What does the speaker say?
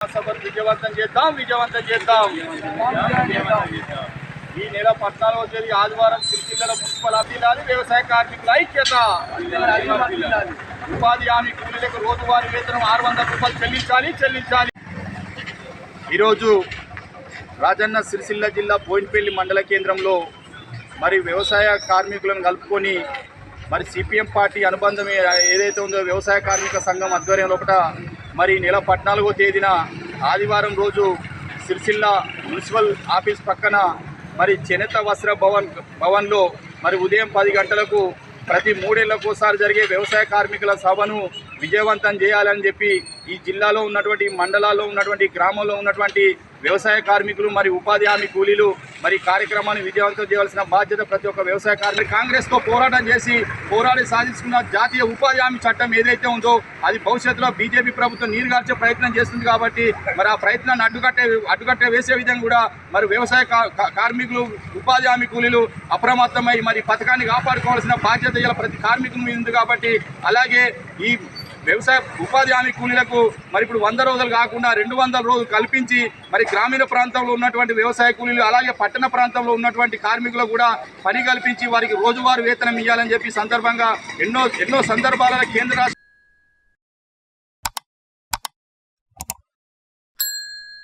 సభను విజయవంతం చేద్దాం. ఈ నెల 14వ తేదీ ఆదివారం సిరిసిల్ల మున్సిపల్ అధికారులు వ్యవసాయ కార్మికుల ఐక్యత. ఉపాధి హామీ కూలీలకు రోజువారీ వేతనం 600 రూపాయలు చెల్లించాలి. ఈరోజు రాజన్న సిరిసిల్ల జిల్లా బోయినపల్లి మండల కేంద్రంలో మరి వ్యవసాయ కార్మికులను కలుపుకొని మరి సిపిఎం పార్టీ అనుబంధం ఏదైతే ఉందో వ్యవసాయ కార్మిక సంఘం ఆధ్వర్యం లోపల మరి నెల 14వ తేదీన ఆదివారం రోజు సిరిసిల్ల మున్సిపల్ ఆఫీస్ పక్కన మరి చేనేత వస్త్ర భవన్లో మరి ఉదయం 10 గంటలకు ప్రతి 3 ఏళ్లకోసారి జరిగే వ్యవసాయ కార్మికుల సభను విజయవంతం చేయాలని చెప్పి ఈ జిల్లాలో ఉన్నటువంటి మండలాల్లో ఉన్నటువంటి గ్రామంలో ఉన్నటువంటి వ్యవసాయ కార్మికులు మరి ఉపాధి హామీ కూలీలు మరి కార్యక్రమాన్ని విజయవంతం చేయాల్సిన బాధ్యత ప్రతి ఒక్క వ్యవసాయ కార్మికులు కాంగ్రెస్తో పోరాటం చేసి పోరాడి సాధించుకున్న జాతీయ ఉపాధి హామీ చట్టం ఏదైతే ఉందో అది భవిష్యత్తులో బీజేపీ ప్రభుత్వం నీరుగార్చే ప్రయత్నం చేస్తుంది కాబట్టి మరి ఆ ప్రయత్నాన్ని అడ్డుకట్టే వేసే విధంగా కూడా మరి వ్యవసాయ కార్మికులు ఉపాధి హామీ కూలీలు అప్రమత్తమై మరి పథకాన్ని కాపాడుకోవాల్సిన బాధ్యత ఇలా ప్రతి కార్మికుల మీద ఉంది కాబట్టి అలాగే ఈ వ్యవసాయ ఉపాధి హామీ కూలీలకు మరి ఇప్పుడు 100 రోజులు కాకుండా 200 రోజులు కల్పించి మరి గ్రామీణ ప్రాంతంలో ఉన్నటువంటి వ్యవసాయ కూలీలు అలాగే పట్టణ ప్రాంతంలో ఉన్నటువంటి కార్మికులకు కూడా పని కల్పించి వారికి రోజువారీ వేతనం ఇవ్వాలని చెప్పి సందర్భంగా ఎన్నో సందర్భాలలో కేంద్ర